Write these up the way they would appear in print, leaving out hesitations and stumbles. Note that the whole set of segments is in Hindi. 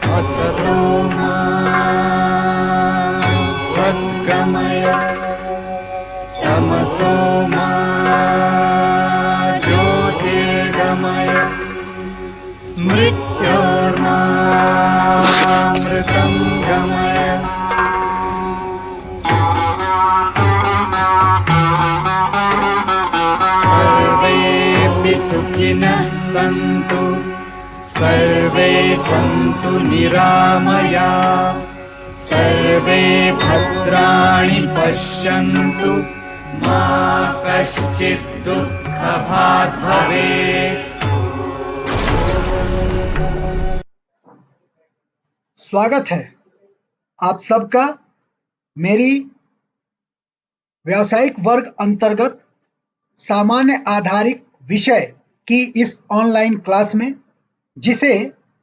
असतो मा सद्गमय तमसो मा ज्योतिर्गमय मृत्योर्मामृतं गमय। सर्वेऽपि सुखिनः सन्तु सर्वे सन्तु निरामयाः सर्वे भद्राणि पश्यन्तु मा कश्चित् दुःखभाग् भवेत्। स्वागत है आप सबका मेरी व्यावसायिक वर्ग अंतर्गत सामान्य आधारित विषय की इस ऑनलाइन क्लास में, जिसे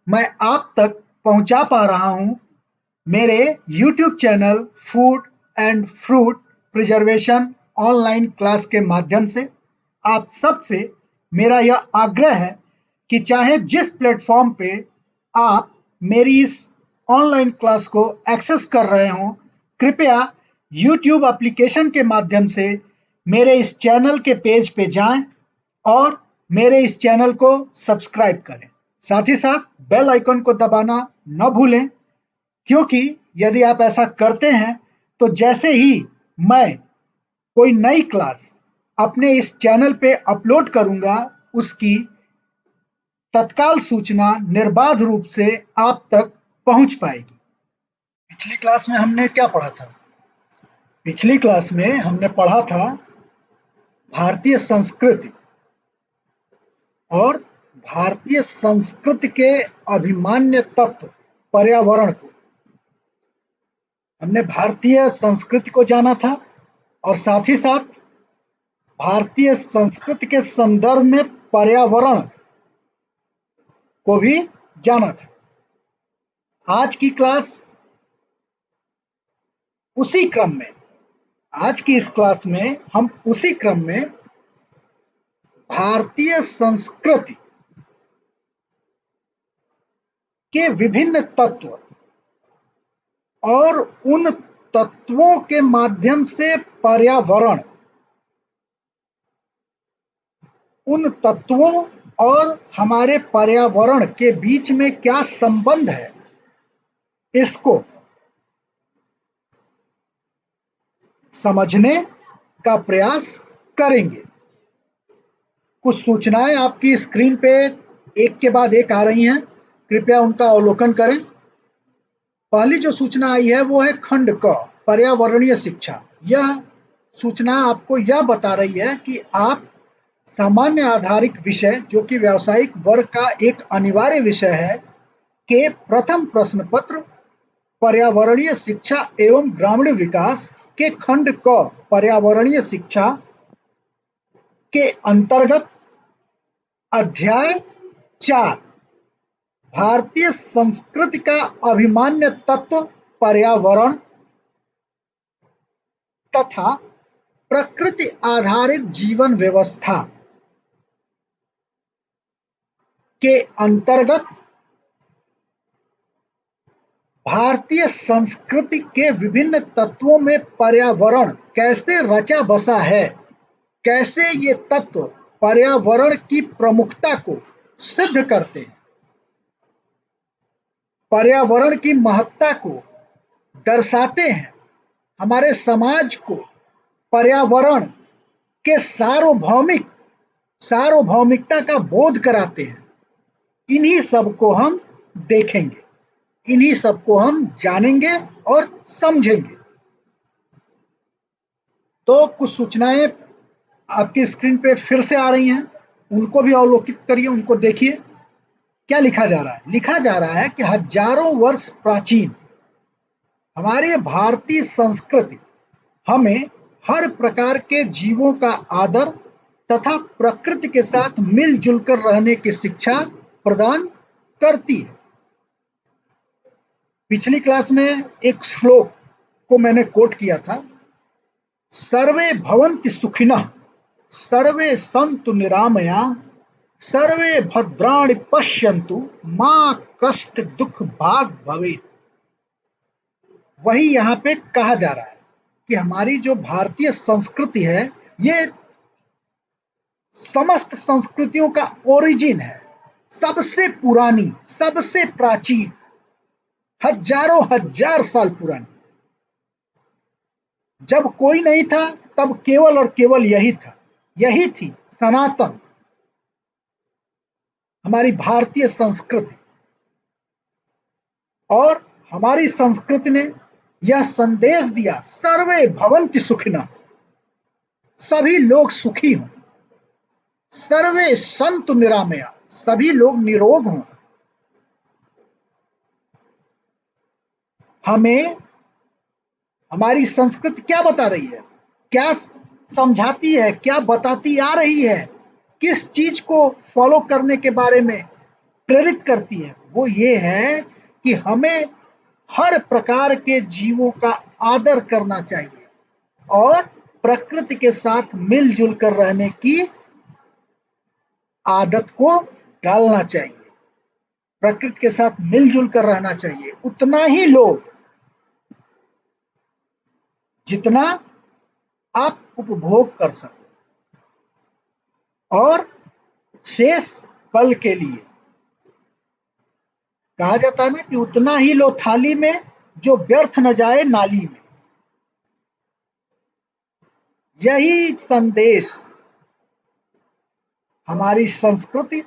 मैं आप तक पहुंचा पा रहा हूं मेरे YouTube channel food and fruit preservation online class के माध्यम से। आप सबसे मेरा यह आग्रह है कि चाहे जिस प्लेटफॉर्म पे आप मेरी इस ऑनलाइन क्लास को एक्सेस कर रहे हों, कृपया YouTube एप्लीकेशन के माध्यम से मेरे इस चैनल के पेज पे जाएं और मेरे इस चैनल को सब्सक्राइब करें। साथ ही साथ बेल आइकन को दबाना न भूलें, क्योंकि यदि आप ऐसा करते हैं तो जैसे ही मैं कोई नई क्लास अपने इस चैनल पे अपलोड करूंगा, उसकी तत्काल सूचना निर्बाध रूप से आप तक पहुंच पाएगी। पिछली क्लास में हमने क्या पढ़ा था? पिछली क्लास में हमने पढ़ा था भारतीय संस्कृति और भारतीय संस्कृति के अभिमान्य तत्व पर्यावरण को। हमने भारतीय संस्कृति को जाना था और साथ ही साथ भारतीय संस्कृति के संदर्भ में पर्यावरण को भी जाना था। आज की क्लास उसी क्रम में, आज की इस क्लास में हम उसी क्रम में भारतीय संस्कृति के विभिन्न तत्व और उन तत्वों के माध्यम से पर्यावरण, उन तत्वों और हमारे पर्यावरण के बीच में क्या संबंध है, इसको समझने का प्रयास करेंगे। कुछ सूचनाएं आपकी स्क्रीन पे एक के बाद एक आ रही हैं, कृपया उनका अवलोकन करें। पहली जो सूचना आई है वो है खंड क, पर्यावरणीय शिक्षा। यह सूचना आपको यह बता रही है कि आप सामान्य आधारित विषय, जो कि व्यावसायिक वर्ग का एक अनिवार्य विषय है, के प्रथम प्रश्न पत्र पर्यावरणीय शिक्षा एवं ग्रामीण विकास के खंड क पर्यावरणीय शिक्षा के अंतर्गत अध्याय 4 भारतीय संस्कृति का अभिमान्य तत्व पर्यावरण तथा प्रकृति आधारित जीवन व्यवस्था के अंतर्गत भारतीय संस्कृति के विभिन्न तत्वों में पर्यावरण कैसे रचा बसा है, कैसे ये तत्व पर्यावरण की प्रमुखता को सिद्ध करते हैं, पर्यावरण की महत्ता को दर्शाते हैं, हमारे समाज को पर्यावरण के सार्वभौमिकता का बोध कराते हैं। इन्हीं सब को हम देखेंगे, इन्हीं सब को हम जानेंगे और समझेंगे। तो कुछ सूचनाएं आपकी स्क्रीन पे फिर से आ रही हैं, उनको भी अवलोकित करिए, उनको देखिए। क्या लिखा जा रहा है? लिखा जा रहा है कि हजारों वर्ष प्राचीन हमारी भारतीय संस्कृति हमें हर प्रकार के जीवों का आदर तथा प्रकृति के साथ मिलजुल कर रहने की शिक्षा प्रदान करती है। पिछली क्लास में एक श्लोक को मैंने कोट किया था, सर्वे भवन्ति सुखिनः सर्वे सन्तु निरामया सर्वे भद्राणि पश्यन्तु मां कष्ट दुख भाग भवेत्। वही यहाँ पे कहा जा रहा है कि हमारी जो भारतीय संस्कृति है ये समस्त संस्कृतियों का ओरिजिन है, सबसे पुरानी, सबसे प्राचीन, हजारों हजार साल पुरानी। जब कोई नहीं था तब केवल और केवल यही था, यही थी सनातन हमारी भारतीय संस्कृति। और हमारी संस्कृति ने यह संदेश दिया, सर्वे भवन्ति सुखिनः, सभी लोग सुखी हों, सर्वे सन्तु निरामया, सभी लोग निरोग हों। हमें हमारी संस्कृति क्या बता रही है, क्या समझाती है, क्या बताती आ रही है, किस चीज को फॉलो करने के बारे में प्रेरित करती है, वो ये है कि हमें हर प्रकार के जीवों का आदर करना चाहिए और प्रकृति के साथ मिलजुल कर रहने की आदत को डालना चाहिए। प्रकृति के साथ मिलजुल कर रहना चाहिए, उतना ही लो जितना आप उपभोग कर सको, और शेष कल के लिए। कहा जाता है ना कि उतना ही लो थाली में जो व्यर्थ न जाए नाली में। यही संदेश हमारी संस्कृति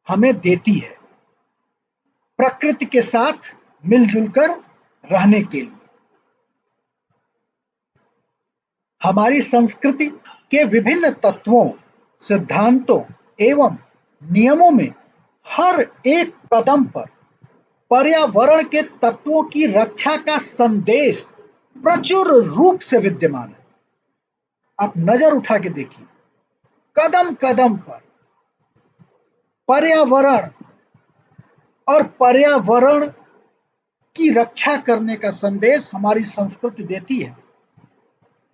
हमें देती है, प्रकृति के साथ मिलजुल कर रहने के लिए। हमारी संस्कृति के विभिन्न तत्वों, सिद्धांतों एवं नियमों में हर एक कदम पर पर्यावरण के तत्वों की रक्षा का संदेश प्रचुर रूप से विद्यमान है। आप नजर उठा के देखिए, कदम कदम पर पर्यावरण और पर्यावरण की रक्षा करने का संदेश हमारी संस्कृति देती है।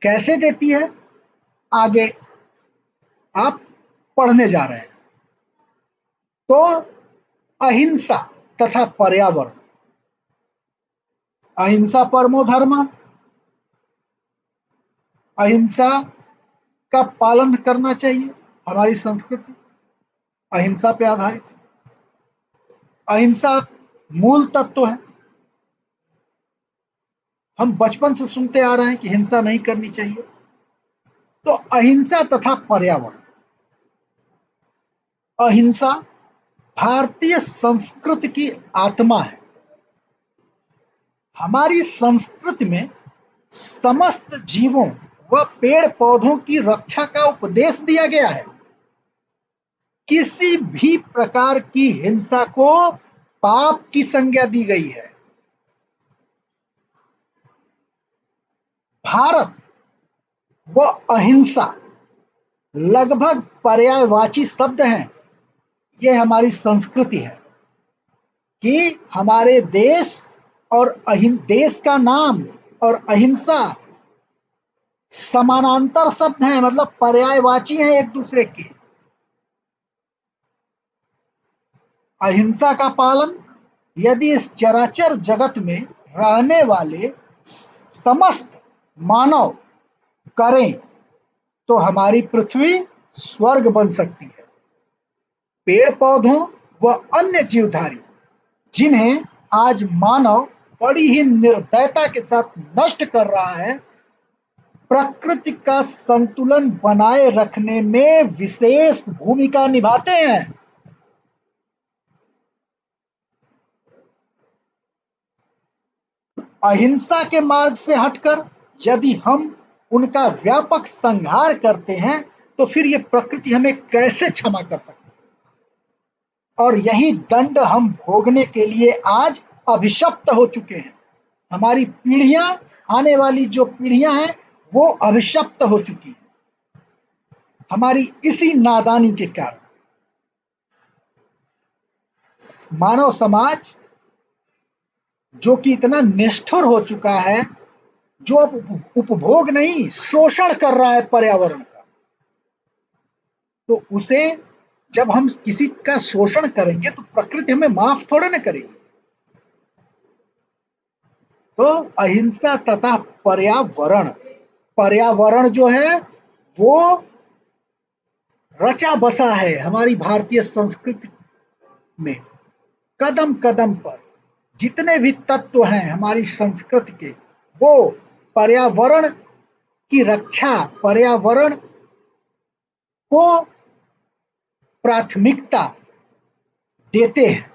कैसे देती है, आगे आप पढ़ने जा रहे हैं। तो अहिंसा तथा पर्यावरण, अहिंसा परमो धर्मः, अहिंसा का पालन करना चाहिए। हमारी संस्कृति अहिंसा पे आधारित है। अहिंसा मूल तत्व है। हम बचपन से सुनते आ रहे हैं कि हिंसा नहीं करनी चाहिए। तो अहिंसा तथा पर्यावरण, अहिंसा भारतीय संस्कृति की आत्मा है। हमारी संस्कृति में समस्त जीवों व पेड़ पौधों की रक्षा का उपदेश दिया गया है। किसी भी प्रकार की हिंसा को पाप की संज्ञा दी गई है। भारत व अहिंसा लगभग पर्यायवाची शब्द हैं। यह हमारी संस्कृति है कि हमारे देश और देश का नाम और अहिंसा समानांतर शब्द हैं, मतलब पर्यायवाची हैं एक दूसरे के। अहिंसा का पालन यदि इस चराचर जगत में रहने वाले समस्त मानव करें तो हमारी पृथ्वी स्वर्ग बन सकती है। पेड़ पौधों व अन्य जीवधारी जिन्हें आज मानव बड़ी ही निर्दयता के साथ नष्ट कर रहा है, प्रकृति का संतुलन बनाए रखने में विशेष भूमिका निभाते हैं। अहिंसा के मार्ग से हटकर यदि हम उनका व्यापक संहार करते हैं तो फिर ये प्रकृति हमें कैसे क्षमा कर सकती है। और यही दंड हम भोगने के लिए आज अभिशप्त हो चुके हैं। हमारी पीढ़ियां, आने वाली जो पीढ़ियां हैं वो अभिशप्त हो चुकी हैं हमारी इसी नादानी के कारण। मानव समाज जो कि इतना निष्ठुर हो चुका है, जो अब उपभोग नहीं शोषण कर रहा है पर्यावरण का, तो उसे जब हम किसी का शोषण करेंगे तो प्रकृति हमें माफ थोड़े ना करेगी। तो अहिंसा तथा पर्यावरण, पर्यावरण जो है वो रचा बसा है हमारी भारतीय संस्कृति में। कदम कदम पर जितने भी तत्व हैं हमारी संस्कृति के, वो पर्यावरण की रक्षा, पर्यावरण को प्राथमिकता देते हैं।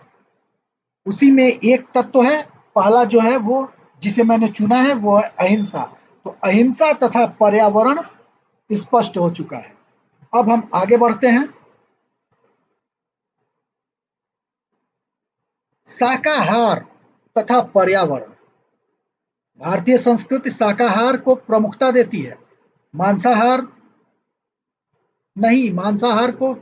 उसी में एक तत्व है, पहला जो है वो जिसे मैंने चुना है वो है अहिंसा। तो अहिंसा तथा पर्यावरण स्पष्ट हो चुका है। अब हम आगे बढ़ते हैं। शाकाहार तथा पर्यावरण। भारतीय संस्कृति शाकाहार को प्रमुखता देती है, मांसाहार नहीं। मांसाहार को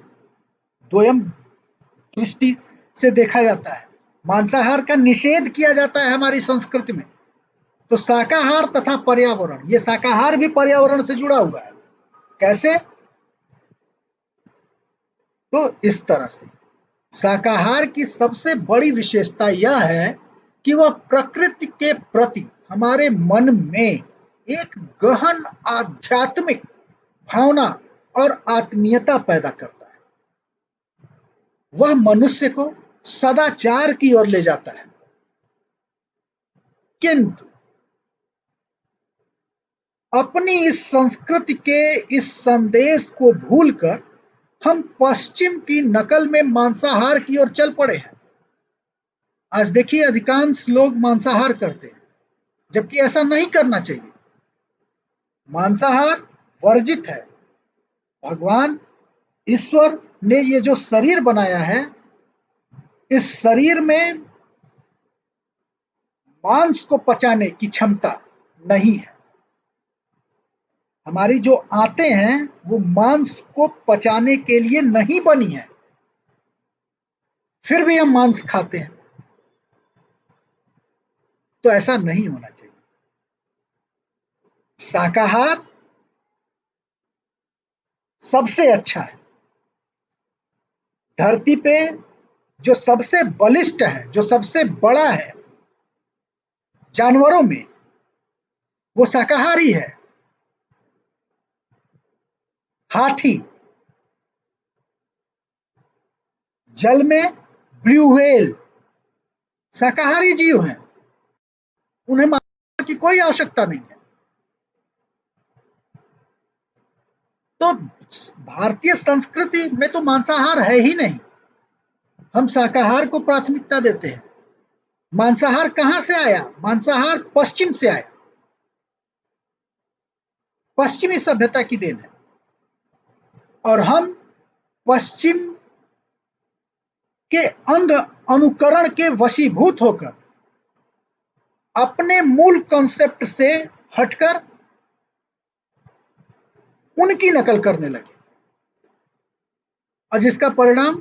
दोयम दृष्टि से देखा जाता है, मांसाहार का निषेध किया जाता है हमारी संस्कृति में। तो शाकाहार तथा पर्यावरण, ये शाकाहार भी पर्यावरण से जुड़ा हुआ है। कैसे? तो इस तरह से शाकाहार की सबसे बड़ी विशेषता यह है कि वह प्रकृति के प्रति हमारे मन में एक गहन आध्यात्मिक भावना और आत्मीयता पैदा करता है। वह मनुष्य को सदाचार की ओर ले जाता है। किंतु अपनी इस संस्कृति के इस संदेश को भूलकर हम पश्चिम की नकल में मांसाहार की ओर चल पड़े हैं। आज देखिए अधिकांश लोग मांसाहार करते हैं, जबकि ऐसा नहीं करना चाहिए। मांसाहार वर्जित है। भगवान ईश्वर ने ये जो शरीर बनाया है, इस शरीर में मांस को पचाने की क्षमता नहीं है। हमारी जो आंतें हैं वो मांस को पचाने के लिए नहीं बनी है, फिर भी हम मांस खाते हैं। तो ऐसा नहीं होना चाहिए। शाकाहार सबसे अच्छा है। धरती पे जो सबसे बलिष्ठ है, जो सबसे बड़ा है जानवरों में, वो शाकाहारी है। हाथी, जल में ब्लू व्हेल शाकाहारी जीव हैं, उन्हें मारने की कोई आवश्यकता नहीं है। तो भारतीय संस्कृति में तो मांसाहार है ही नहीं, हम शाकाहार को प्राथमिकता देते हैं। मांसाहार कहां से आया? मांसाहार पश्चिम से आया, पश्चिमी सभ्यता की देन है। और हम पश्चिम के अंध अनुकरण के वशीभूत होकर अपने मूल कॉन्सेप्ट से हटकर उनकी नकल करने लगे, और जिसका परिणाम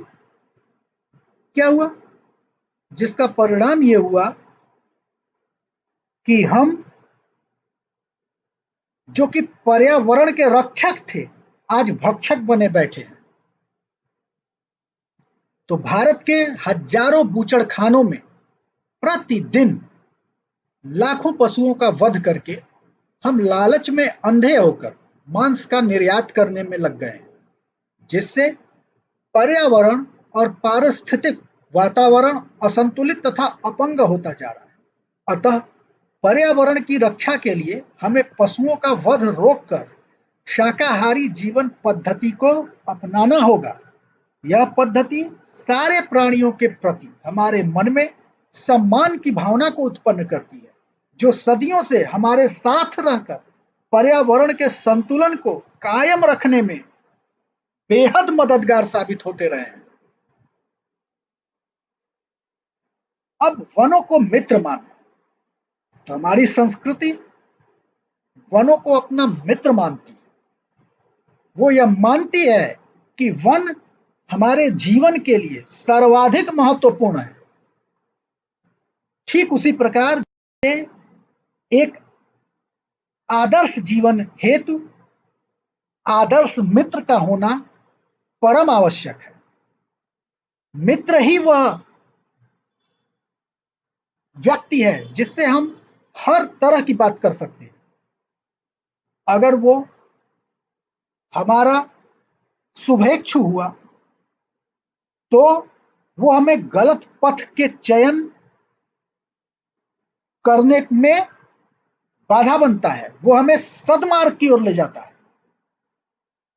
क्या हुआ? जिसका परिणाम ये हुआ कि हम जो कि पर्यावरण के रक्षक थे, आज भक्षक बने बैठे हैं। तो भारत के हजारों बूचड़खानों में प्रतिदिन लाखों पशुओं का वध करके हम लालच में अंधे होकर मांस का निर्यात करने में लग गए हैं, जिससे पर्यावरण और पारिस्थितिक वातावरण असंतुलित तथा अपंग होता जा रहा है। अतः पर्यावरण की रक्षा के लिए हमें पशुओं का वध रोककर शाकाहारी जीवन पद्धति को अपनाना होगा। यह पद्धति सारे प्राणियों के प्रति हमारे मन में सम्मान की भावना को उत्पन्न करती है, जो सदियों से हमारे साथ रहकर पर्यावरण के संतुलन को कायम रखने में बेहद मददगार साबित होते रहे हैं। अब वनों को मित्र मानना, तो हमारी संस्कृति वनों को अपना मित्र मानती है। वो यह मानती है कि वन हमारे जीवन के लिए सर्वाधिक महत्वपूर्ण है। ठीक उसी प्रकार एक आदर्श जीवन हेतु आदर्श मित्र का होना परम आवश्यक है। मित्र ही वह व्यक्ति है जिससे हम हर तरह की बात कर सकते हैं। अगर वो हमारा शुभेच्छु हुआ तो वो हमें गलत पथ के चयन करने में बाधा बनता है, वो हमें सद्मार्ग की ओर ले जाता है।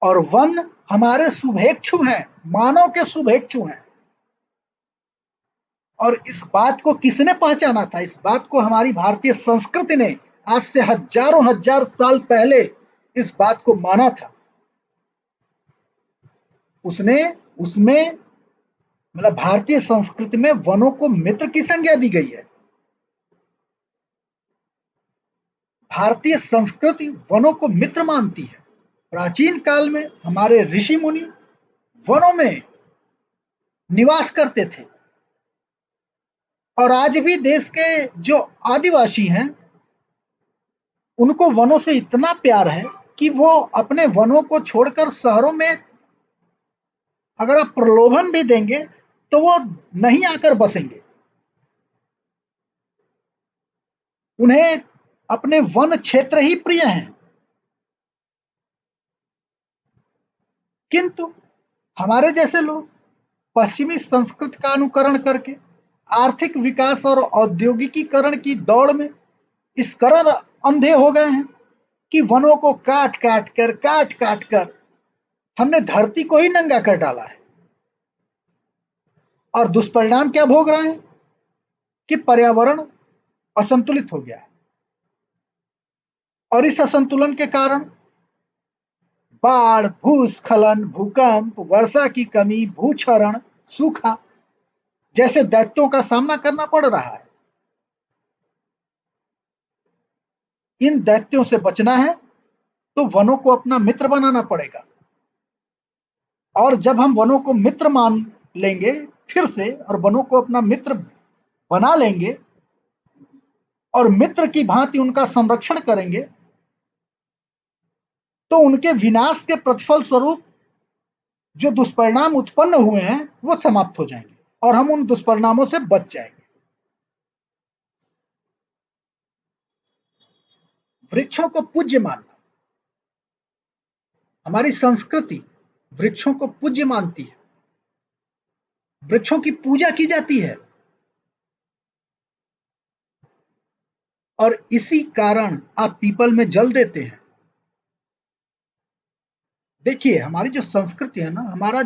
और वन हमारे शुभेच्छु हैं, मानव के शुभेच्छु हैं। और इस बात को किसने पहचाना था? इस बात को हमारी भारतीय संस्कृति ने आज से हजारों हजार साल पहले इस बात को माना था। उसने उसमें मतलब भारतीय संस्कृति में वनों को मित्र की संज्ञा दी गई है। भारतीय संस्कृति वनों को मित्र मानती है। प्राचीन काल में हमारे ऋषि मुनि वनों में निवास करते थे और आज भी देश के जो आदिवासी हैं उनको वनों से इतना प्यार है कि वो अपने वनों को छोड़कर शहरों में अगर आप प्रलोभन भी देंगे तो वो नहीं आकर बसेंगे। उन्हें अपने वन क्षेत्र ही प्रिय हैं। किंतु हमारे जैसे लोग पश्चिमी संस्कृति का अनुकरण करके आर्थिक विकास और औद्योगिकीकरण की दौड़ में इस कदर अंधे हो गए हैं कि वनों को काट काट कर हमने धरती को ही नंगा कर डाला है। और दुष्परिणाम क्या भोग रहे हैं कि पर्यावरण असंतुलित हो गया है। और इस असंतुलन के कारण बाढ़, भूस्खलन, भूकंप, वर्षा की कमी, भूक्षरण, सूखा जैसे दैत्यों का सामना करना पड़ रहा है। इन दैत्यों से बचना है तो वनों को अपना मित्र बनाना पड़ेगा। और जब हम वनों को मित्र मान लेंगे फिर से और वनों को अपना मित्र बना लेंगे और मित्र की भांति उनका संरक्षण करेंगे तो उनके विनाश के प्रतिफल स्वरूप जो दुष्परिणाम उत्पन्न हुए हैं वो समाप्त हो जाएंगे और हम उन दुष्परिणामों से बच जाएंगे। वृक्षों को पूज्य मानना, हमारी संस्कृति वृक्षों को पूज्य मानती है। वृक्षों की पूजा की जाती है और इसी कारण आप पीपल में जल देते हैं। देखिए हमारी जो संस्कृति है ना, हमारा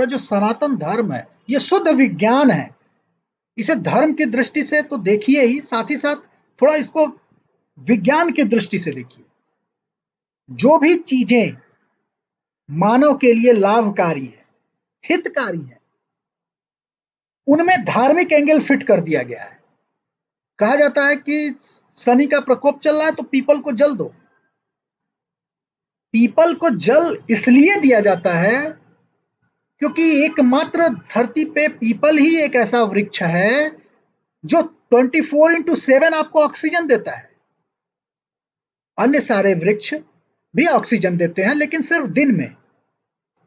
जो सनातन धर्म है ये शुद्ध विज्ञान है। इसे धर्म की दृष्टि से तो देखिए ही, साथ ही साथ थोड़ा इसको विज्ञान की दृष्टि से देखिए। जो भी चीजें मानव के लिए लाभकारी है, हितकारी है, उनमें धार्मिक एंगल फिट कर दिया गया है। कहा जाता है कि शनि का प्रकोप चल रहा है तो पीपल को जल दो। पीपल को जल इसलिए दिया जाता है क्योंकि एकमात्र धरती पे पीपल ही एक ऐसा वृक्ष है जो 24x7 आपको ऑक्सीजन देता है। अन्य सारे वृक्ष भी ऑक्सीजन देते हैं लेकिन सिर्फ दिन में।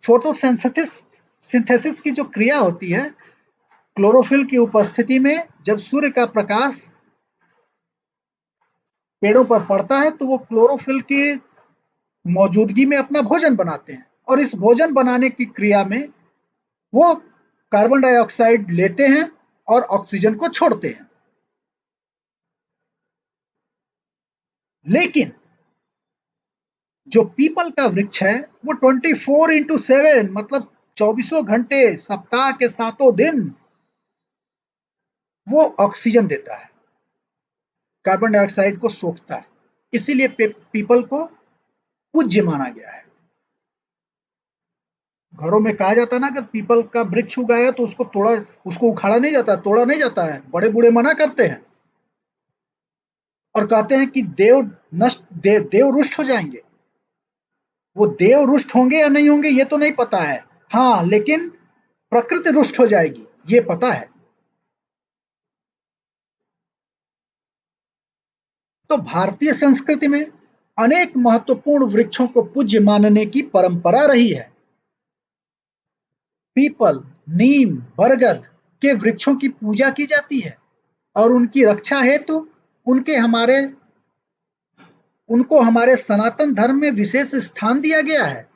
फोटोसिंथेसिस की जो क्रिया होती है क्लोरोफिल की उपस्थिति में, जब सूर्य का प्रकाश पेड़ों पर पड़ता है तो वो क्लोरोफिल की मौजूदगी में अपना भोजन बनाते हैं और इस भोजन बनाने की क्रिया में वो कार्बन डाइऑक्साइड लेते हैं और ऑक्सीजन को छोड़ते हैं। लेकिन जो पीपल का वृक्ष है वो 24x7 मतलब 24 घंटे सप्ताह के 7 दिन वो ऑक्सीजन देता है, कार्बन डाइऑक्साइड को सोखता है। इसीलिए पीपल को पूज्य माना गया है। घरों में कहा जाता है ना, अगर पीपल का वृक्ष उगाया तो उसको उखाड़ा नहीं जाता, तोड़ा नहीं जाता है। बड़े बूढ़े मना करते हैं और कहते हैं कि देव रुष्ट हो जाएंगे। वो देव रुष्ट होंगे या नहीं होंगे ये तो नहीं पता है, हाँ, लेकिन प्रकृति रुष्ट हो जाएगी ये पता है। तो भारतीय संस्कृति में अनेक महत्वपूर्ण वृक्षों को पूज्य मानने की परंपरा रही है। पीपल, नीम, बरगद के वृक्षों की पूजा की जाती है और उनकी रक्षा हेतु उनको हमारे सनातन धर्म में विशेष स्थान दिया गया है।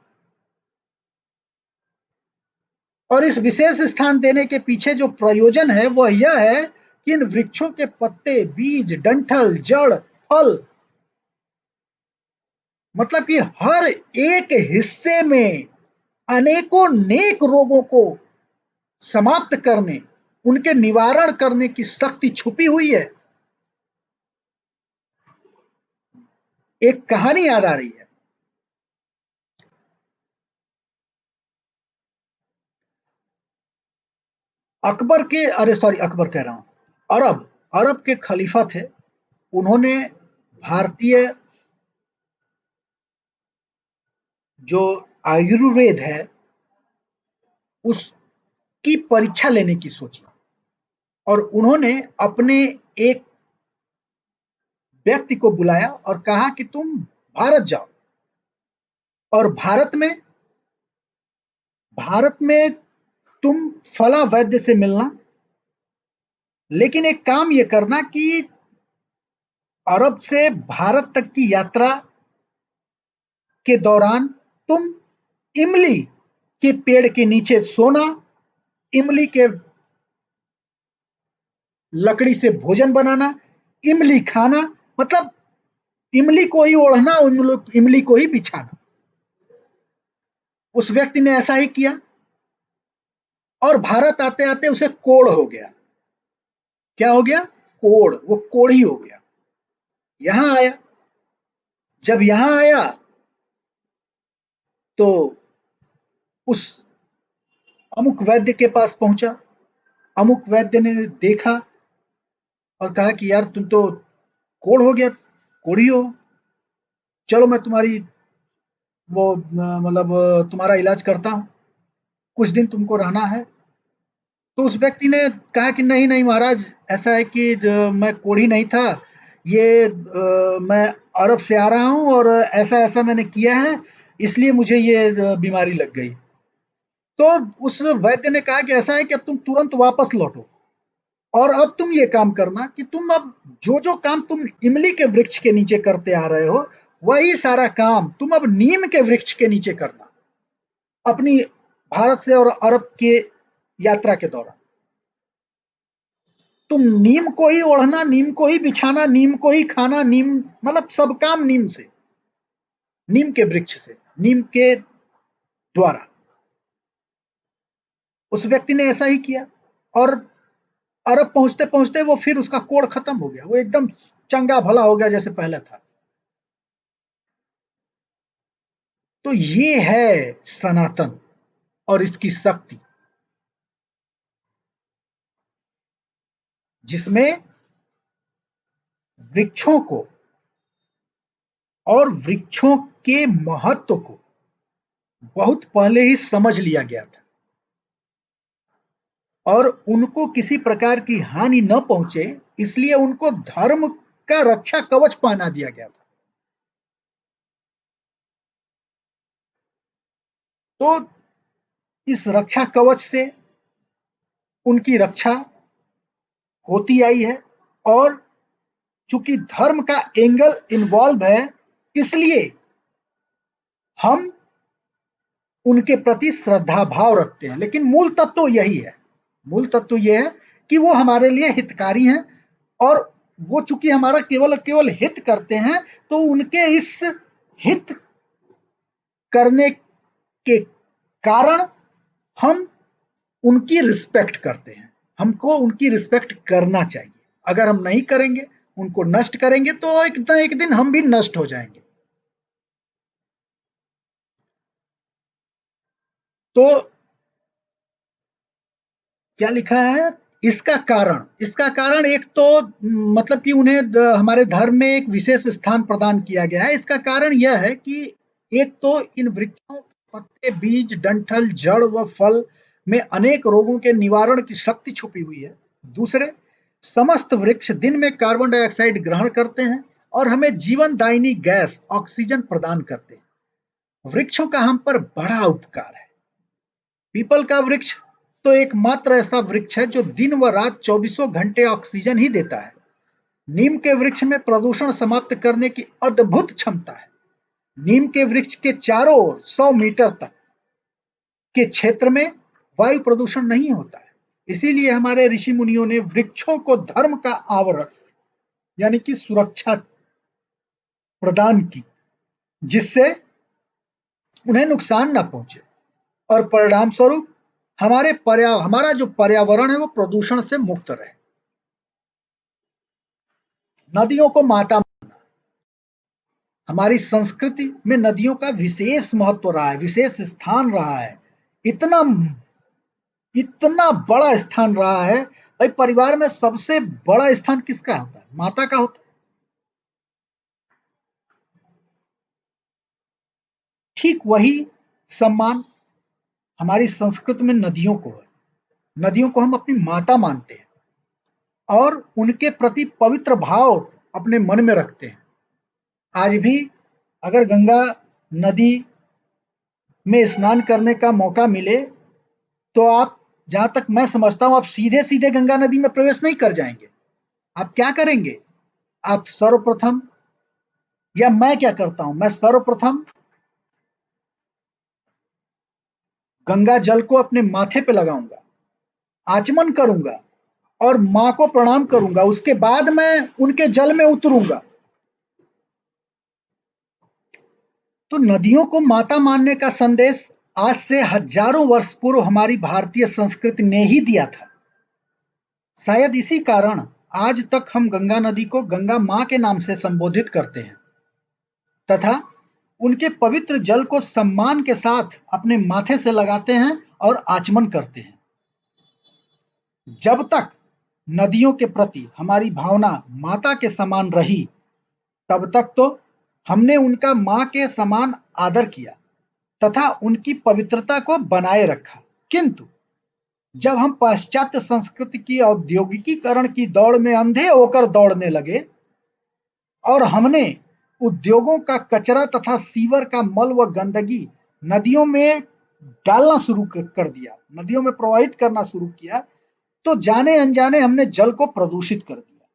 और इस विशेष स्थान देने के पीछे जो प्रयोजन है वह यह है कि इन वृक्षों के पत्ते, बीज, डंठल, जड़, फल, मतलब कि हर एक हिस्से में अनेकों नेक रोगों को समाप्त करने, उनके निवारण करने की शक्ति छुपी हुई है। एक कहानी याद आ रही है। अकबर कह रहा हूं, अरब के खलीफा थे। उन्होंने भारतीय जो आयुर्वेद है उसकी परीक्षा लेने की सोची और उन्होंने अपने एक व्यक्ति को बुलाया और कहा कि तुम भारत जाओ और भारत में तुम फला वैद्य से मिलना, लेकिन एक काम ये करना कि अरब से भारत तक की यात्रा के दौरान तुम इमली के पेड़ के नीचे सोना, इमली के लकड़ी से भोजन बनाना, इमली खाना, मतलब इमली को ही ओढ़ना, इमली को ही बिछाना। उस व्यक्ति ने ऐसा ही किया और भारत आते आते उसे कोढ़ हो गया। क्या हो गया? कोढ़, वो कोढ़ी हो गया। यहां आया, जब यहां आया तो उस अमुक वैद्य के पास पहुंचा। अमुक वैद्य ने देखा और कहा कि यार तुम तो कोढ़ हो गया, कोढ़ी हो, चलो मैं तुम्हारी मतलब तुम्हारा इलाज करता हूं, कुछ दिन तुमको रहना है। तो उस व्यक्ति ने कहा कि नहीं नहीं महाराज, ऐसा है कि मैं कोढ़ी नहीं था, ये मैं अरब से आ रहा हूं और ऐसा ऐसा मैंने किया है, इसलिए मुझे ये बीमारी लग गई। तो उस वैद्य ने कहा कि ऐसा है कि अब तुम तुरंत वापस लौटो और अब तुम ये काम करना कि तुम अब जो जो काम तुम इमली के वृक्ष के नीचे करते आ रहे हो, वही सारा काम तुम अब नीम के वृक्ष के नीचे करना अपनी भारत से और अरब के यात्रा के दौरान। तुम नीम को ही ओढ़ना, नीम को ही बिछाना, नीम को ही खाना, नीम मतलब सब काम नीम से, नीम के वृक्ष से, नीम के द्वारा। उस व्यक्ति ने ऐसा ही किया और अरब पहुंचते पहुंचते वो फिर उसका कोढ़ खत्म हो गया, वो एकदम चंगा भला हो गया जैसे पहले था। तो ये है सनातन और इसकी शक्ति, जिसमें वृक्षों को और वृक्षों के महत्व को बहुत पहले ही समझ लिया गया था और उनको किसी प्रकार की हानि न पहुंचे, इसलिए उनको धर्म का रक्षा कवच पहना दिया गया था। तो इस रक्षा कवच से उनकी रक्षा होती आई है और चूंकि धर्म का एंगल इन्वॉल्व है, इसलिए हम उनके प्रति श्रद्धा भाव रखते हैं। लेकिन मूल तत्व यही है, मूल तत्व यह है कि वो हमारे लिए हितकारी हैं और वो चूंकि हमारा केवल केवल हित करते हैं, तो उनके इस हित करने के कारण हम उनकी रिस्पेक्ट करते हैं। हमको उनकी रिस्पेक्ट करना चाहिए। अगर हम नहीं करेंगे, उनको नष्ट करेंगे, तो एक न एक दिन हम भी नष्ट हो जाएंगे। तो क्या लिखा है? इसका कारण एक तो मतलब कि उन्हें हमारे धर्म में एक विशेष स्थान प्रदान किया गया है। इसका कारण यह है कि एक तो इन वृक्षों के पत्ते, बीज, डंठल, जड़ व फल में अनेक रोगों के निवारण की शक्ति छुपी हुई है। दूसरे, समस्त वृक्ष दिन में कार्बन डाइऑक्साइड ग्रहण करते हैं और हमें जीवनदायिनी गैस ऑक्सीजन प्रदान करते हैं। वृक्षों का हम पर बड़ा उपकार है। पीपल का वृक्ष तो एकमात्र ऐसा वृक्ष है जो दिन व रात चौबीसों घंटे ऑक्सीजन ही देता है। नीम के वृक्ष में प्रदूषण समाप्त करने की अद्भुत क्षमता है। नीम के वृक्ष के चारों ओर 100 मीटर तक के क्षेत्र में वायु प्रदूषण नहीं होता है। इसीलिए हमारे ऋषि मुनियों ने वृक्षों को धर्म का आवरण यानी कि सुरक्षा प्रदान की, जिससे उन्हें नुकसान न पहुंचे और परिणाम स्वरूप हमारा जो पर्यावरण है वो प्रदूषण से मुक्त रहे। नदियों को माता, हमारी संस्कृति में नदियों का विशेष महत्व रहा है, विशेष स्थान रहा है। इतना इतना बड़ा स्थान रहा है। भाई, परिवार में सबसे बड़ा स्थान किसका होता है? माता का होता है। ठीक वही सम्मान हमारी संस्कृति में नदियों को है। नदियों को हम अपनी माता मानते हैं और उनके प्रति पवित्र भाव अपने मन में रखते हैं। आज भी अगर गंगा नदी में स्नान करने का मौका मिले तो आप, जहां तक मैं समझता हूं, आप सीधे सीधे गंगा नदी में प्रवेश नहीं कर जाएंगे। आप क्या करेंगे? आप सर्वप्रथम, या मैं क्या करता हूं, मैं सर्वप्रथम गंगा जल को अपने माथे पे लगाऊंगा, आचमन करूंगा और मां को प्रणाम करूंगा। उसके बाद मैं उनके जल में उतरूंगा। तो नदियों को माता मानने का संदेश आज से हजारों वर्ष पूर्व हमारी भारतीय संस्कृति ने ही दिया था। शायद इसी कारण आज तक हम गंगा नदी को गंगा मां के नाम से संबोधित करते हैं तथा उनके पवित्र जल को सम्मान के साथ अपने माथे से लगाते हैं और आचमन करते हैं। जब तक नदियों के प्रति हमारी भावना माता के समान रही, तब तक तो हमने उनका मां के समान आदर किया तथा उनकी पवित्रता को बनाए रखा। किंतु जब हम पाश्चात्य संस्कृति की औद्योगिकीकरण की दौड़ में अंधे होकर दौड़ने लगे और हमने उद्योगों का कचरा तथा सीवर का मल व गंदगी नदियों में डालना शुरू कर दिया, नदियों में प्रवाहित करना शुरू किया, तो जाने अनजाने हमने जल को प्रदूषित कर दिया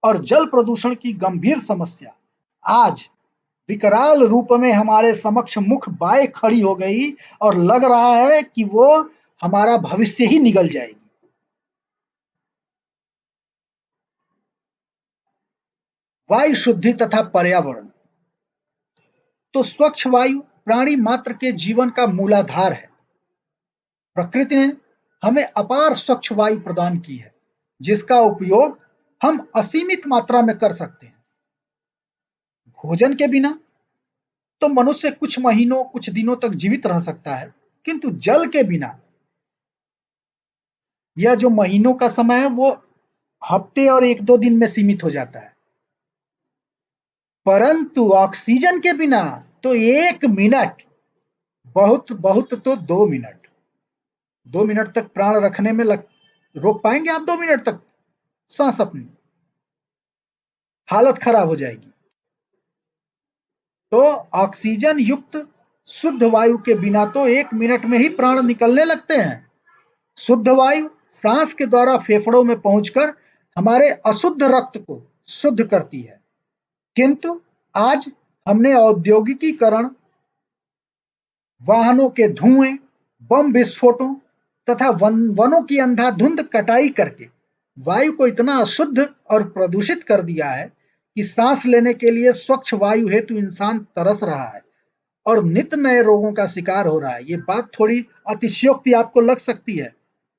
और जल प्रदूषण की गंभीर समस्या आज विकराल रूप में हमारे समक्ष मुख बाए खड़ी हो गई और लग रहा है कि वो हमारा भविष्य ही निगल जाएगी। वायु शुद्धि तथा पर्यावरण। तो स्वच्छ वायु प्राणी मात्र के जीवन का मूलाधार है। प्रकृति ने हमें अपार स्वच्छ वायु प्रदान की है, जिसका उपयोग हम असीमित मात्रा में कर सकते हैं। भोजन के बिना तो मनुष्य कुछ महीनों, कुछ दिनों तक जीवित रह सकता है, किंतु जल के बिना यह जो महीनों का समय है वो हफ्ते और 1-2 दिन में सीमित हो जाता है। परंतु ऑक्सीजन के बिना तो 1 मिनट, बहुत बहुत तो 2 मिनट, 2 मिनट तक प्राण रखने में रोक पाएंगे आप? 2 मिनट तक सांस अपनी, हालत खराब हो जाएगी। तो ऑक्सीजन युक्त शुद्ध वायु के बिना तो 1 मिनट में ही प्राण निकलने लगते हैं। शुद्ध वायु सांस के द्वारा फेफड़ों में पहुंचकर हमारे अशुद्ध रक्त को शुद्ध करती है। किंतु आज हमने औद्योगिकीकरण, वाहनों के धुएं, बम विस्फोटों तथा वनों की अंधाधुंध कटाई करके वायु को इतना अशुद्ध और प्रदूषित कर दिया है कि सांस लेने के लिए स्वच्छ वायु हेतु इंसान तरस रहा है और नित्य नए रोगों का शिकार हो रहा है। ये बात थोड़ी अतिशयोक्ति आपको लग सकती है,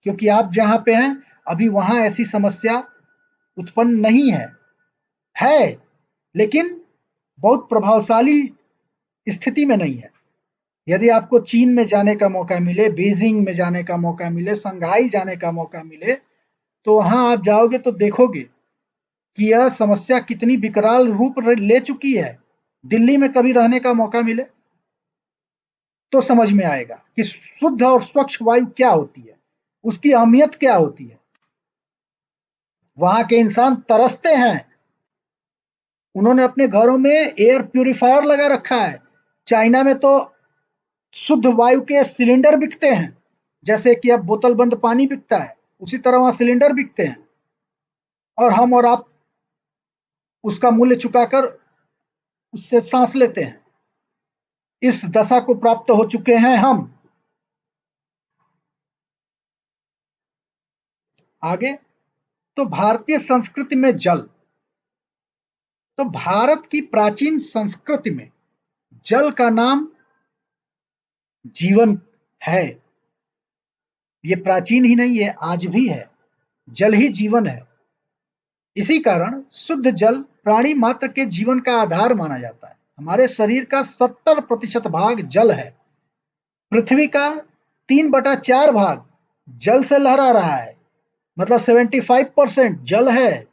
क्योंकि आप जहां पे हैं अभी वहां ऐसी समस्या उत्पन्न नहीं है, लेकिन बहुत प्रभावशाली स्थिति में नहीं है। यदि आपको चीन में जाने का मौका मिले, बीजिंग में जाने का मौका मिले, शंघाई जाने का मौका मिले, तो वहां आप जाओगे तो देखोगे कि यह समस्या कितनी विकराल रूप ले चुकी है। दिल्ली में कभी रहने का मौका मिले तो समझ में आएगा कि शुद्ध और स्वच्छ वायु क्या होती है, उसकी अहमियत क्या होती है। वहां के इंसान तरसते हैं। उन्होंने अपने घरों में एयर प्यूरिफायर लगा रखा है। चाइना में तो शुद्ध वायु के सिलेंडर बिकते हैं। जैसे कि अब बोतल बंद पानी बिकता है, उसी तरह वहाँ सिलेंडर बिकते हैं और हम और आप उसका मूल्य चुकाकर उससे सांस लेते हैं। इस दशा को प्राप्त हो चुके हैं हम। आगे, तो भारतीय संस्कृति में जल। तो भारत की प्राचीन संस्कृति में जल का नाम जीवन है। ये प्राचीन ही नहीं, ये आज भी है। जल ही जीवन है। इसी कारण शुद्ध जल प्राणी मात्र के जीवन का आधार माना जाता है। हमारे शरीर का 70% भाग जल है। पृथ्वी का 3/4 भाग जल से लहरा रहा है, मतलब 75% जल है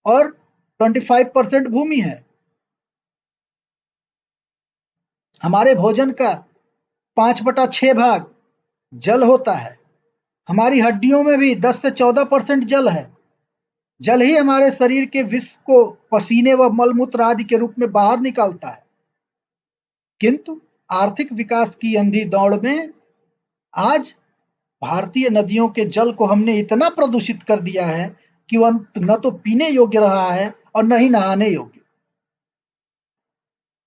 और 25% भूमि है। हमारे भोजन का 5/6 भाग जल होता है। हमारी हड्डियों में भी 10 से 14% जल है। जल ही हमारे शरीर के विष को पसीने व मलमूत्र आदि के रूप में बाहर निकालता है। किंतु आर्थिक विकास की अंधी दौड़ में आज भारतीय नदियों के जल को हमने इतना प्रदूषित कर दिया है कि वह न तो पीने योग्य रहा है और न ही नहाने योग्य।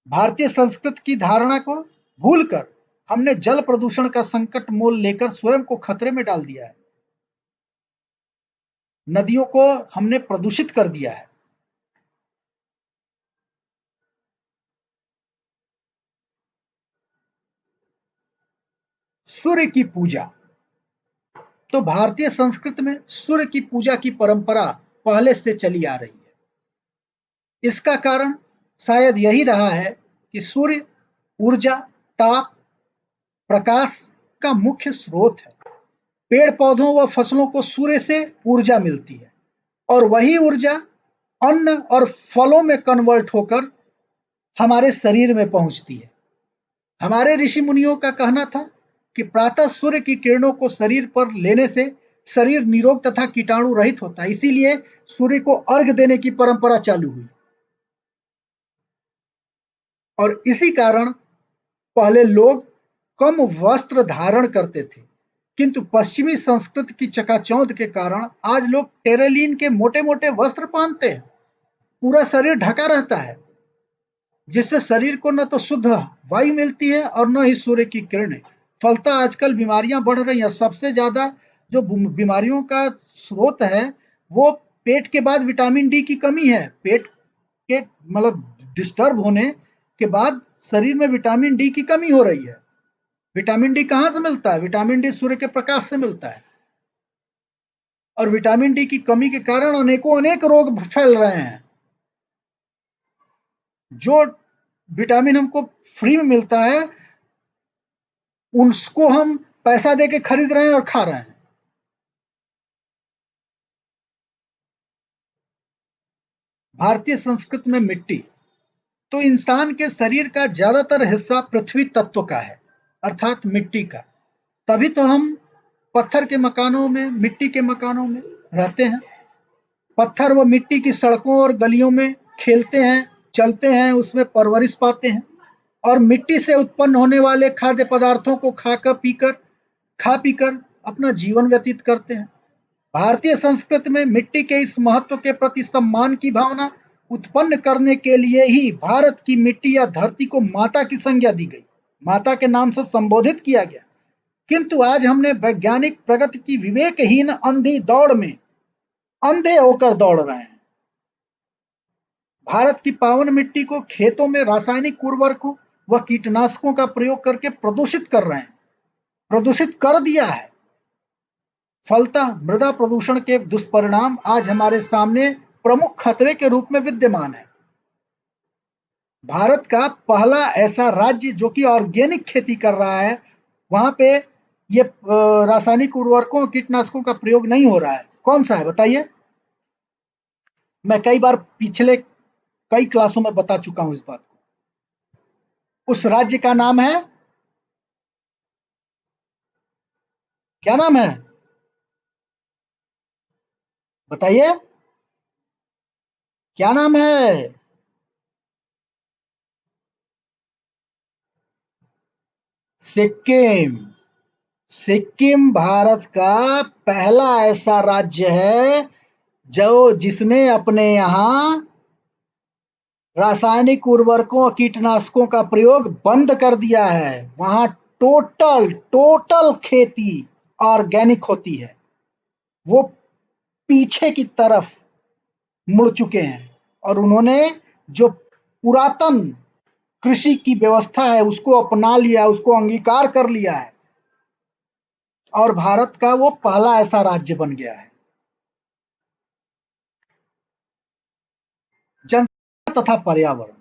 भारतीय संस्कृति की धारणा को भूलकर हमने जल प्रदूषण का संकट मोल लेकर स्वयं को खतरे में डाल दिया है। नदियों को हमने प्रदूषित कर दिया है। सूर्य की पूजा। तो भारतीय संस्कृति में सूर्य की पूजा की परंपरा पहले से चली आ रही है। इसका कारण शायद यही रहा है कि सूर्य ऊर्जा, ताप, प्रकाश का मुख्य स्रोत है। पेड़ पौधों व फसलों को सूर्य से ऊर्जा मिलती है और वही ऊर्जा अन्न और फलों में कन्वर्ट होकर हमारे शरीर में पहुंचती है। हमारे ऋषि मुनियों का कहना था कि प्रातः सूर्य की किरणों को शरीर पर लेने से शरीर निरोग तथा कीटाणु रहित होता है। इसीलिए सूर्य को अर्घ देने की परंपरा चालू हुई और इसी कारण पहले लोग कम वस्त्र धारण करते थे। किंतु पश्चिमी संस्कृति की चकाचौंध के कारण आज लोग टेरेलिन के मोटे मोटे वस्त्र पहनते हैं। पूरा शरीर ढका रहता है, जिससे शरीर को न तो शुद्ध वायु मिलती है और न ही सूर्य की किरणें। फलतः आजकल बीमारियां बढ़ रही हैं। सबसे ज्यादा जो बीमारियों का स्रोत है वो पेट के बाद विटामिन डी की कमी है। पेट के मतलब डिस्टर्ब होने के बाद शरीर में विटामिन डी की कमी हो रही है। विटामिन डी कहाँ से मिलता है? विटामिन डी सूर्य के प्रकाश से मिलता है और विटामिन डी की कमी के कारण अनेक रोग फैल रहे हैं। जो विटामिन हमको फ्री में मिलता है उसको हम पैसा देके खरीद रहे हैं और खा रहे हैं। भारतीय संस्कृति में मिट्टी। तो इंसान के शरीर का ज्यादातर हिस्सा पृथ्वी तत्व का है, अर्थात मिट्टी का। तभी तो हम पत्थर के मकानों में, मिट्टी के मकानों में रहते हैं। पत्थर व मिट्टी की सड़कों और गलियों में खेलते हैं, चलते हैं, उसमें परवरिश पाते हैं और मिट्टी से उत्पन्न होने वाले खाद्य पदार्थों को खा पीकर अपना जीवन व्यतीत करते हैं। भारतीय संस्कृति में मिट्टी के इस महत्व के प्रति सम्मान की भावना उत्पन्न करने के लिए ही भारत की मिट्टी या धरती को माता की संज्ञा दी गई, माता के नाम से संबोधित किया गया। किंतु आज हमने वैज्ञानिक प्रगति की विवेकहीन अंधी दौड़ में अंधे होकर दौड़ रहे हैं। भारत की पावन मिट्टी को खेतों में रासायनिक उर्वरकों व कीटनाशकों का प्रयोग करके प्रदूषित कर रहे हैं, प्रदूषित कर दिया है। फलतः मृदा प्रदूषण के दुष्परिणाम आज हमारे सामने प्रमुख खतरे के रूप में विद्यमान है। भारत का पहला ऐसा राज्य जो कि ऑर्गेनिक खेती कर रहा है, वहां पे ये रासायनिक उर्वरकों कीटनाशकों का प्रयोग नहीं हो रहा है। कौन सा है बताइए? मैं कई बार पिछले कई क्लासों में बता चुका हूं इस बात को। उस राज्य का नाम है, क्या नाम है बताइए? क्या नाम है? सिक्किम। सिक्किम भारत का पहला ऐसा राज्य है जो जिसने अपने यहाँ रासायनिक उर्वरकों और कीटनाशकों का प्रयोग बंद कर दिया है। वहाँ टोटल टोटल खेती ऑर्गेनिक होती है। वो पीछे की तरफ मुड़ चुके हैं और उन्होंने जो पुरातन कृषि की व्यवस्था है उसको अपना लिया, उसको अंगीकार कर लिया है और भारत का वो पहला ऐसा राज्य बन गया है। जनसंख्या तथा पर्यावरण।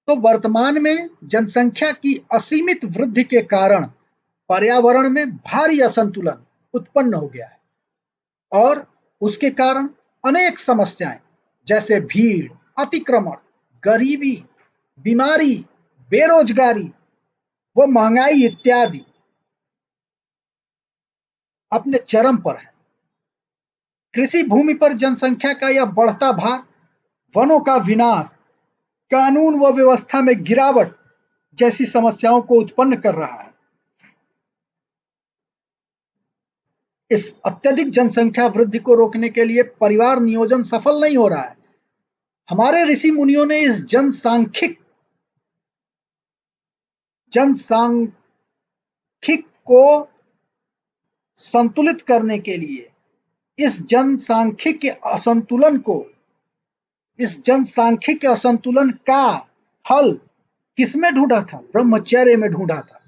तो वर्तमान में जनसंख्या की असीमित वृद्धि के कारण पर्यावरण में भारी असंतुलन उत्पन्न हो गया है और उसके कारण अनेक समस्याएं जैसे भीड़, अतिक्रमण, गरीबी, बीमारी, बेरोजगारी व महंगाई इत्यादि अपने चरम पर है। कृषि भूमि पर जनसंख्या का यह बढ़ता भार, वनों का विनाश, कानून व व्यवस्था में गिरावट जैसी समस्याओं को उत्पन्न कर रहा है। इस अत्यधिक जनसंख्या वृद्धि को रोकने के लिए परिवार नियोजन सफल नहीं हो रहा है। हमारे ऋषि मुनियों ने इस जनसांख्यिक को संतुलित करने के लिए इस जनसांख्यिक असंतुलन का हल किसमें ढूंढा था? ब्रह्मचर्य में ढूंढा था।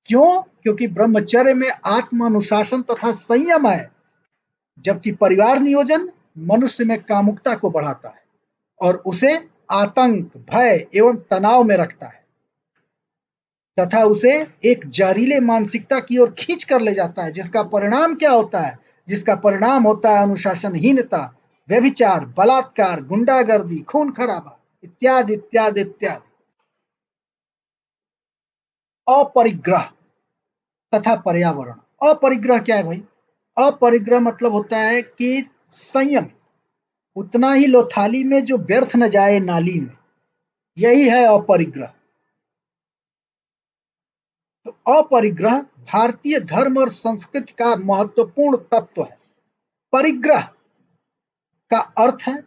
क्यों? क्योंकि ब्रह्मचर्य में आत्म अनुशासन तथा संयम है, जबकि परिवार नियोजन मनुष्य में कामुकता को बढ़ाता है और उसे आतंक, भय एवं तनाव में रखता है तथा उसे एक जहरीले मानसिकता की ओर खींच कर ले जाता है, जिसका परिणाम क्या होता है? जिसका परिणाम होता है अनुशासनहीनता, व्यभिचार, बलात्कार, गुंडागर्दी, खून खराबा इत्यादि इत्यादि इत्यादि। अपरिग्रह तथा पर्यावरण। अपरिग्रह क्या है भाई? अपरिग्रह मतलब होता है कि संयम, उतना ही लो थाली में जो व्यर्थ न जाए नाली में, यही है अपरिग्रह। तो अपरिग्रह भारतीय धर्म और संस्कृति का महत्वपूर्ण तत्व है। परिग्रह का अर्थ है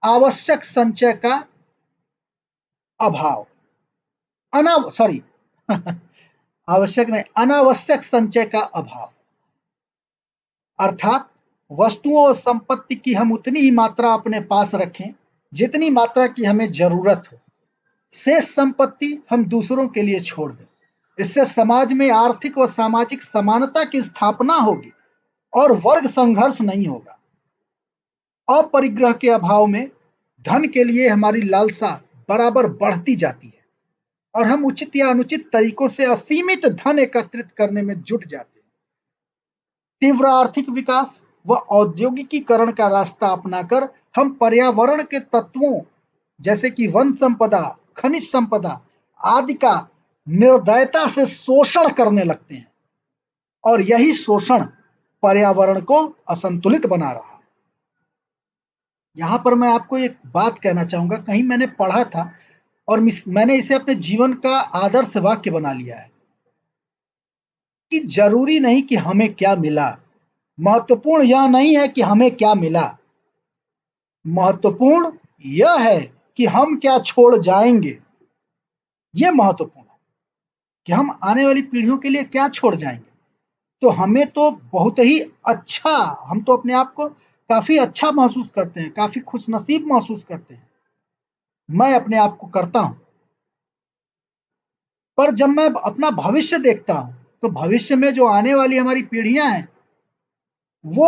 आवश्यक संचय का अभाव, आवश्यक नहीं, अनावश्यक संचय का अभाव, अर्थात वस्तुओं और संपत्ति की हम उतनी ही मात्रा अपने पास रखें जितनी मात्रा की हमें जरूरत हो, शेष संपत्ति हम दूसरों के लिए छोड़ दें। इससे समाज में आर्थिक व सामाजिक समानता की स्थापना होगी और वर्ग संघर्ष नहीं होगा। अपरिग्रह के अभाव में धन के लिए हमारी लालसा बराबर बढ़ती जाती है और हम उचित या अनुचित तरीकों से असीमित धन एकत्रित करने में जुट जाते हैं। तीव्र आर्थिक विकास व औद्योगिकीकरण का रास्ता अपनाकर हम पर्यावरण के तत्वों जैसे कि वन संपदा, खनिज संपदा आदि का निर्दयता से शोषण करने लगते हैं और यही शोषण पर्यावरण को असंतुलित बना रहा है। यहाँ पर मैं आपको एक बात कहना चाहूँगा, कहीं मैंने पढ़ा था और मैंने इसे अपने जीवन का आदर्श वाक्य बना लिया है कि जरूरी नहीं कि हमें क्या मिला, महत्वपूर्ण यह नहीं है कि हमें क्या मिला, महत्वपूर्ण यह है कि हम क्या छोड़ जाएंगे। यह महत्वपूर्ण है कि हम आने वाली पीढ़ियों के लिए क्या छोड़ जाएंगे। तो हमें तो बहुत ही अच्छा, हम तो अपने आप को काफी अच्छा महसूस करते हैं, काफी खुशनसीब महसूस करते हैं, मैं अपने आप को करता हूं। पर जब मैं अपना भविष्य देखता हूं तो भविष्य में जो आने वाली हमारी पीढ़ियां हैं वो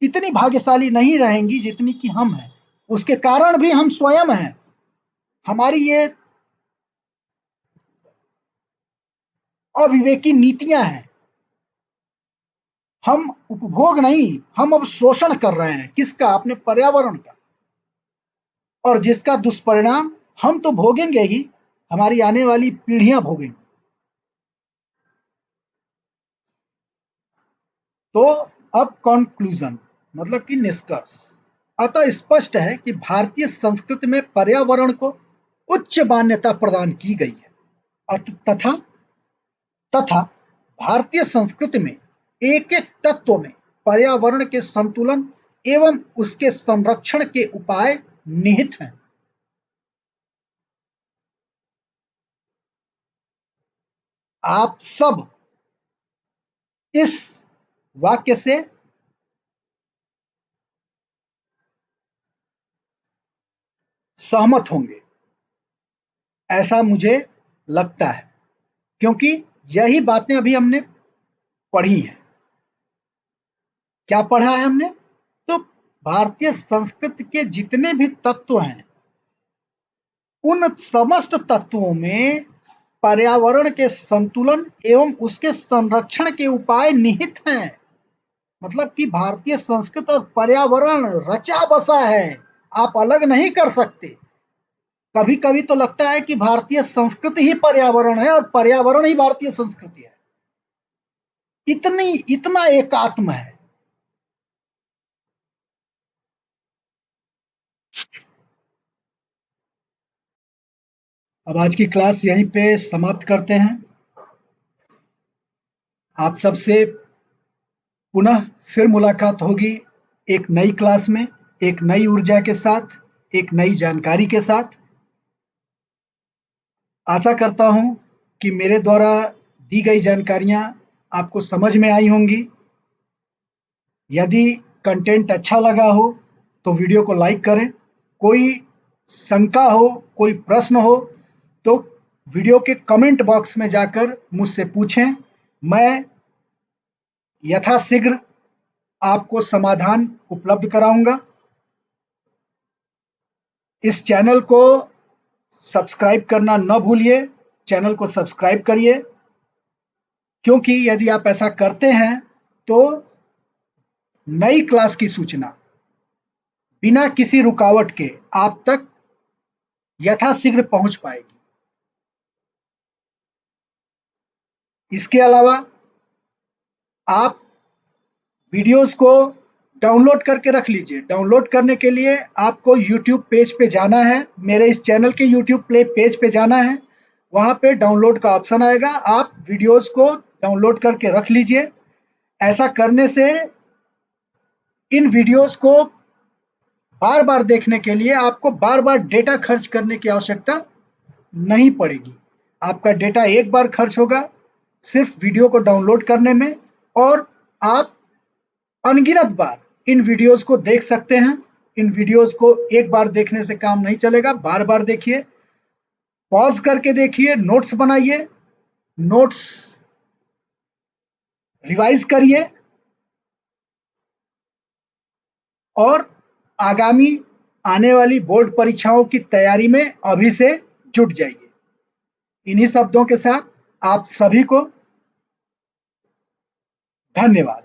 इतनी भाग्यशाली नहीं रहेंगी जितनी कि हम हैं। उसके कारण भी हम स्वयं हैं। हमारी ये अविवेकी नीतियां हैं। हम उपभोग नहीं, हम अब शोषण कर रहे हैं। किसका? अपने पर्यावरण का। और जिसका दुष्परिणाम हम तो भोगेंगे ही, हमारी आने वाली पीढ़ियां भोगेंगी। तो अब कंक्लूजन मतलब कि निष्कर्ष। अतः स्पष्ट है कि भारतीय संस्कृति में पर्यावरण को उच्च मान्यता प्रदान की गई है तथा तथा भारतीय संस्कृति में एक एक तत्व में पर्यावरण के संतुलन एवं उसके संरक्षण के उपाय निहित हैं। आप सब इस वाक्य से सहमत होंगे, ऐसा मुझे लगता है, क्योंकि यही बातें अभी हमने पढ़ी हैं। क्या पढ़ा है हमने? तो भारतीय संस्कृति के जितने भी तत्व हैं, उन समस्त तत्वों में पर्यावरण के संतुलन एवं उसके संरक्षण के उपाय निहित हैं। मतलब कि भारतीय संस्कृति और पर्यावरण रचा बसा है, आप अलग नहीं कर सकते। कभी कभी तो लगता है कि भारतीय संस्कृति ही पर्यावरण है और पर्यावरण ही भारतीय संस्कृति है। इतना एकात्म है। अब आज की क्लास यहीं पे समाप्त करते हैं। आप सबसे पुनः फिर मुलाकात होगी एक नई क्लास में, एक नई ऊर्जा के साथ, एक नई जानकारी के साथ। आशा करता हूँ कि मेरे द्वारा दी गई जानकारियाँ आपको समझ में आई होंगी। यदि कंटेंट अच्छा लगा हो तो वीडियो को लाइक करें। कोई शंका हो, कोई प्रश्न हो तो वीडियो के कमेंट बॉक्स में जाकर मुझसे पूछें। मैं यथाशीघ्र आपको समाधान उपलब्ध कराऊंगा। इस चैनल को सब्सक्राइब करना न भूलिए। चैनल को सब्सक्राइब करिए, क्योंकि यदि आप ऐसा करते हैं तो नई क्लास की सूचना बिना किसी रुकावट के आप तक यथाशीघ्र पहुंच पाएगी। इसके अलावा आप वीडियोस को डाउनलोड करके रख लीजिए। डाउनलोड करने के लिए आपको YouTube पेज पे जाना है, मेरे इस चैनल के YouTube पेज पे जाना है। वहाँ पे डाउनलोड का ऑप्शन आएगा, आप वीडियोस को डाउनलोड करके रख लीजिए। ऐसा करने से इन वीडियोस को बार बार देखने के लिए आपको बार बार डेटा खर्च करने की आवश्यकता नहीं पड़ेगी। आपका डेटा एक बार खर्च होगा सिर्फ वीडियो को डाउनलोड करने में, और आप अनगिनत बार इन वीडियोस को देख सकते हैं। इन वीडियोस को एक बार देखने से काम नहीं चलेगा, बार बार देखिए, पॉज करके देखिए, नोट्स बनाइए, नोट्स रिवाइज करिए और आगामी आने वाली बोर्ड परीक्षाओं की तैयारी में अभी से जुट जाइए। इन्हीं शब्दों के साथ आप सभी को धन्यवाद।